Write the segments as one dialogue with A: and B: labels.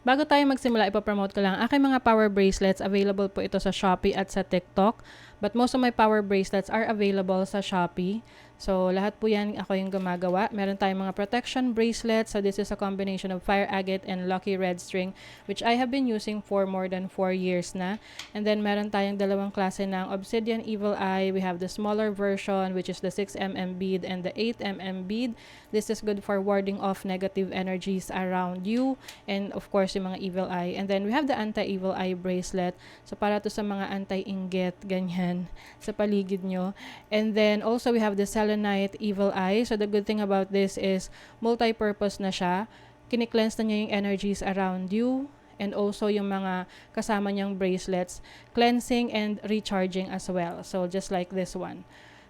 A: Bago tayo magsimula, ipapromote ko lang. Aking mga power bracelets, available po ito sa Shopee at sa TikTok. But most of my power bracelets are available sa Shopee. So, lahat po yan ako yung gumagawa. Meron tayong mga protection bracelets. So, this is a combination of fire agate and lucky red string, which I have been using for more than 4 years na. And then, meron tayong dalawang klase ng obsidian evil eye. We have the smaller version, which is the 6mm bead and the 8mm bead. This is good for warding off negative energies around you. And of course, yung mga evil eye. And then, we have the anti-evil eye bracelet. So, para to sa mga anti-inggit, ganyan, sa paligid nyo. And then, also, we have the selenite evil eye. So, the good thing about this is, multi-purpose na siya. Kini-cleanse na niya yung energies around you. And also, yung mga kasama niyang bracelets, cleansing and recharging as well. So, just like this one.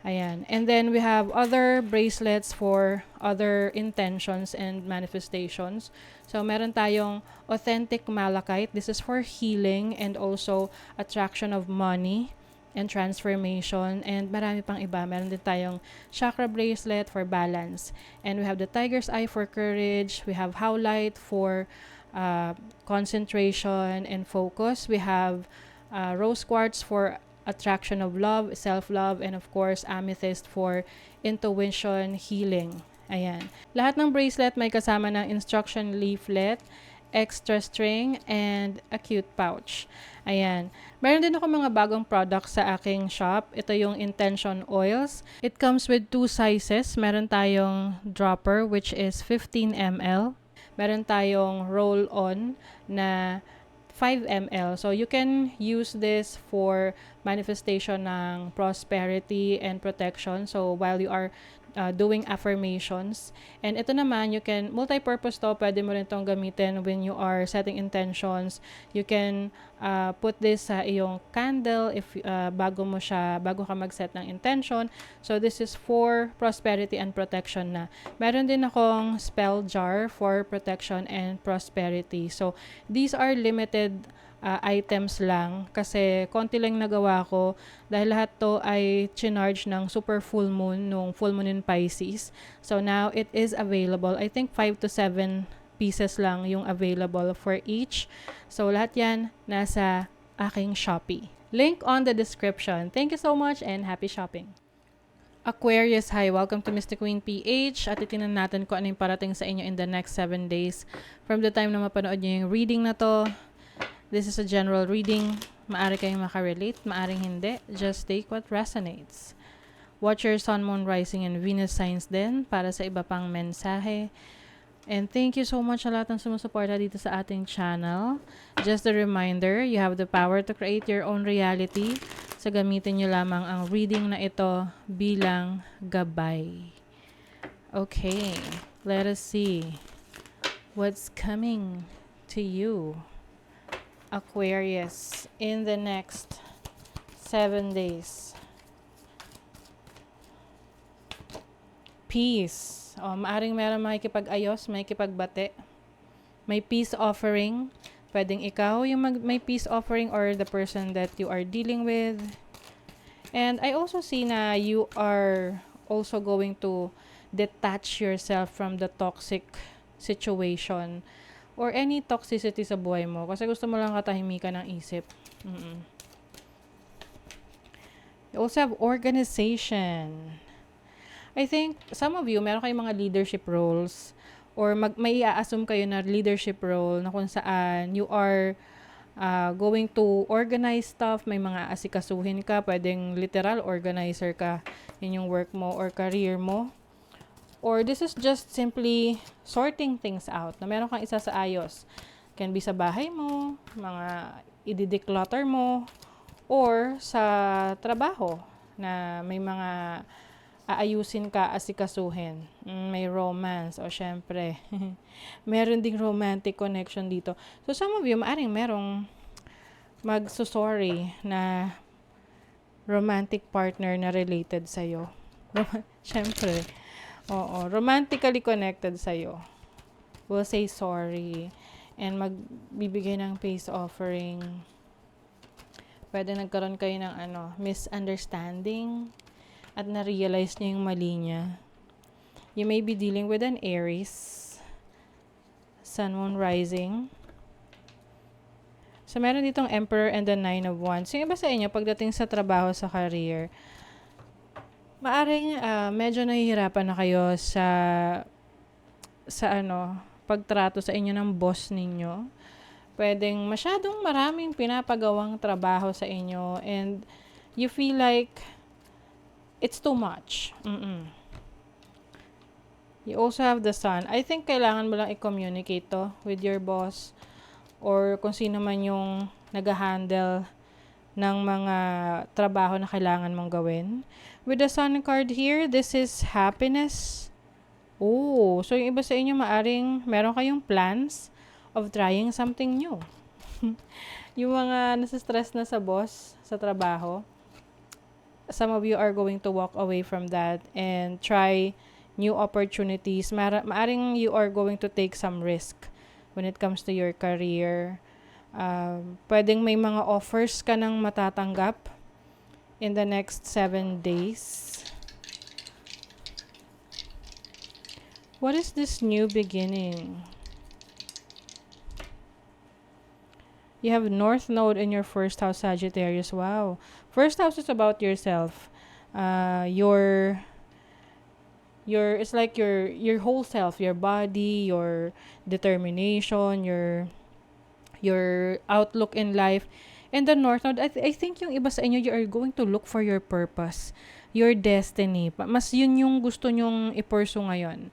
A: Ayan. And then we have other bracelets for other intentions and manifestations. So meron tayong authentic malachite. This is for healing and also attraction of money and transformation. And marami pang iba. Meron din tayong chakra bracelet for balance. And we have the tiger's eye for courage. We have howlite for concentration and focus. We have rose quartz for attraction of love, self-love, and of course, amethyst for intuition, healing. Ayan. Lahat ng bracelet may kasama ng instruction leaflet, extra string, and a cute pouch. Ayan. Meron din ako mga bagong products sa aking shop. Ito yung Intention Oils. It comes with 2 sizes. Meron tayong dropper, which is 15 ml. Meron tayong roll-on na 5 ml. So, you can use this for manifestation ng prosperity and protection. So, while you are doing affirmations. And ito naman, you can, multi-purpose to, pwede mo rin itong gamitin when you are setting intentions. You can put this sa iyong candle if bago ka mag-set ng intention. So, this is for prosperity and protection na. Meron din akong spell jar for protection and prosperity. So, these are limited items lang kasi konti lang nagawa ko dahil lahat to ay chinarge ng super full moon nung full moon in Pisces. So now it is available. I think 5 to 7 pieces lang yung available for each. So lahat yan nasa aking Shopee. Link on the description. Thank you so much and happy shopping. Aquarius, hi. Welcome to Mystic Queen PH. At itinan natin kung ano yung parating sa inyo in the next 7 days. From the time na mapanood nyo yung reading na to, this is a general reading. Maari kayong makarelate, maaring hindi. Just take what resonates. Watch your sun, moon, rising, and Venus signs din para sa iba pang mensahe. And thank you so much sa lahat ng sumusuporta dito sa ating channel. Just a reminder, you have the power to create your own reality. So gamitin nyo lamang ang reading na ito bilang gabay. Okay, let us see what's coming to you, Aquarius, in the next 7 days. Peace. Maaring meron makikipag-ayos, makikipagbate. May peace offering. Pwedeng ikaw yung may peace offering or the person that you are dealing with. And I also see na you are also going to detach yourself from the toxic situation or any toxicity sa buhay mo. Kasi gusto mo lang katahimikan ng isip. You also have organization. I think some of you, meron kayong mga leadership roles or may i-assume kayo na leadership role na kung saan you are going to organize stuff. May mga asikasuhin ka. Pwedeng literal organizer ka in yung work mo or career mo. Or this is just simply sorting things out na meron kang isa sa ayos. Can be sa bahay mo, mga i-declutter mo, or sa trabaho na may mga aayusin ka, asikasuhin. May romance, o syempre, meron ding romantic connection dito. So some of you, maaring merong magsusorry na romantic partner na related sa'yo. Syempre, oo, romantically connected sa'yo. Will say sorry and magbibigay ng peace offering. Pwede nagkaroon kayo ng misunderstanding at na-realize niya yung mali niya. You may be dealing with an Aries, Sun, Moon, Rising. So, meron ditong Emperor and the Nine of Wands. Yung iba sa inyo, pagdating sa trabaho, sa career, maaring medyo nahihirapan na kayo sa pagtrato sa inyo ng boss ninyo. Pwedeng masyadong maraming pinapagawang trabaho sa inyo and you feel like it's too much. You also have the Sun. I think kailangan mo lang i-communicate to with your boss or kung sino man yung nag-handle ng mga trabaho na kailangan mong gawin. With the Sun card here, this is happiness. Oh, so yung iba sa inyo maaring meron kayong plans of trying something new. Yung mga nasa-stress na sa boss, sa trabaho, some of you are going to walk away from that and try new opportunities. Maaring you are going to take some risk when it comes to your career. Pwedeng may mga offers ka nang matatanggap in the next 7 days. What is this new beginning? You have North Node in your first house, Sagittarius. Wow. First house is about yourself. It's like your whole self, your body, your determination, your outlook in life. And the North Node, I think yung iba sa inyo, you are going to look for your purpose, your destiny. Mas yun yung gusto nyong i-pursue ngayon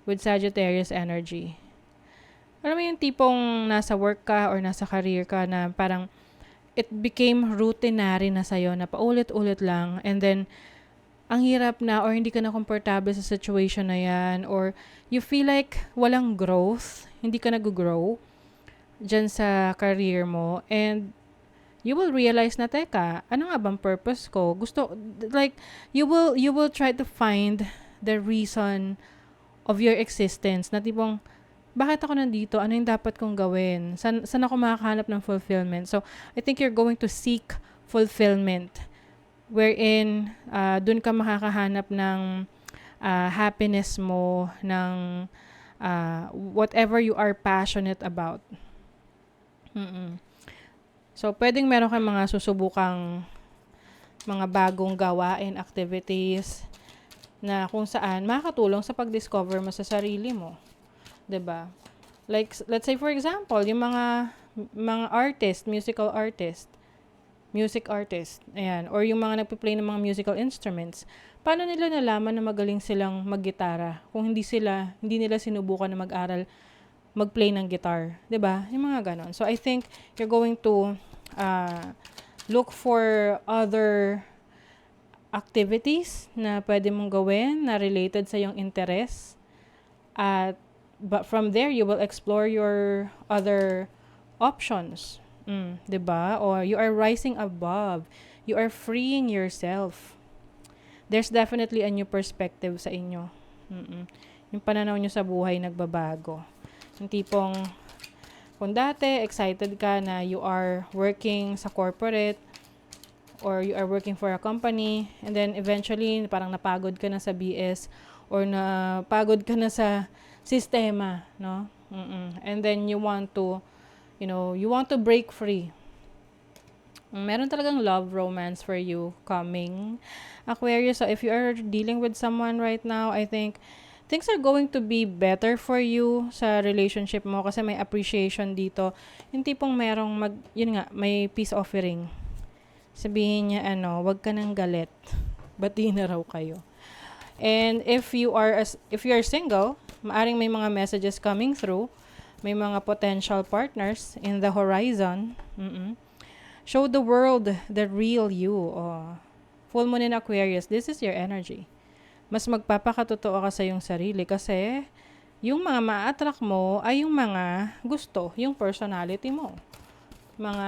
A: with Sagittarius energy. Alam mo yung tipong nasa work ka or nasa career ka na parang it became routinary na sa'yo na paulit-ulit lang and then ang hirap na or hindi ka na komportable sa situation na yan or you feel like walang growth, hindi ka nag-grow dyan sa career mo and you will realize na teka, ano nga bang purpose ko? You will try to find the reason of your existence na tipong bakit ako nandito? Ano yung dapat kong gawin? Saan ako makakahanap ng fulfillment? So, I think you're going to seek fulfillment wherein dun ka makakahanap ng happiness mo, ng whatever you are passionate about. So, pwedeng meron kang mga susubukang mga bagong gawain, activities na kung saan makakatulong sa pag-discover mo sa sarili mo. 'Di ba? Like let's say for example, yung mga artist, music artist, ayan, or yung mga nagpe-play ng mga musical instruments. Paano nila nalaman na magaling silang maggitara kung hindi nila sinubukan na mag-play ng guitar, 'di ba? Yung mga ganon. So I think you're going to look for other activities na pwede mong gawin na related sa iyong interest but from there, you will explore your other options. 'Di ba? Or you are rising above. You are freeing yourself. There's definitely a new perspective sa inyo. Yung pananaw nyo sa buhay nagbabago. Yung tipong, kung dati, excited ka na you are working sa corporate or you are working for a company and then eventually, parang napagod ka na sa BS or napagod ka na sa sistema, no? And then you want to break free. Meron talagang love romance for you coming, Aquarius. So if you are dealing with someone right now, I think things are going to be better for you sa relationship mo kasi may appreciation dito. Yung tipong may peace offering. Sabihin niya, wag ka nang galit. Bati na raw kayo. And if you are single, maaring may mga messages coming through, may mga potential partners in the horizon. Show the world the real you. Full moon in Aquarius, this is your energy. Mas magpapakatotoo ka sa iyong sarili kasi yung mga ma-attract mo ay yung mga gusto, yung personality mo. Mga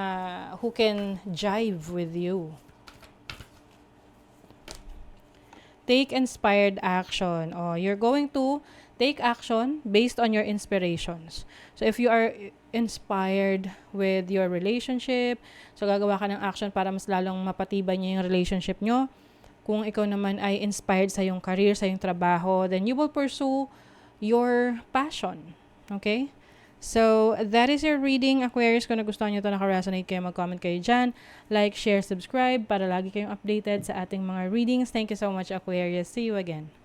A: who can jive with you. Take inspired action. You're going to take action based on your inspirations. So if you are inspired with your relationship, so gagawa ka ng action para mas lalong mapatibay niyo yung relationship nyo. Kung ikaw naman ay inspired sa yung career, sa yung trabaho, then you will pursue your passion. Okay? So, that is your reading, Aquarius. Kung nagustuhan nyo ito, naka-resonate kayo, mag-comment kayo dyan. Like, share, subscribe para lagi kayong updated sa ating mga readings. Thank you so much, Aquarius. See you again.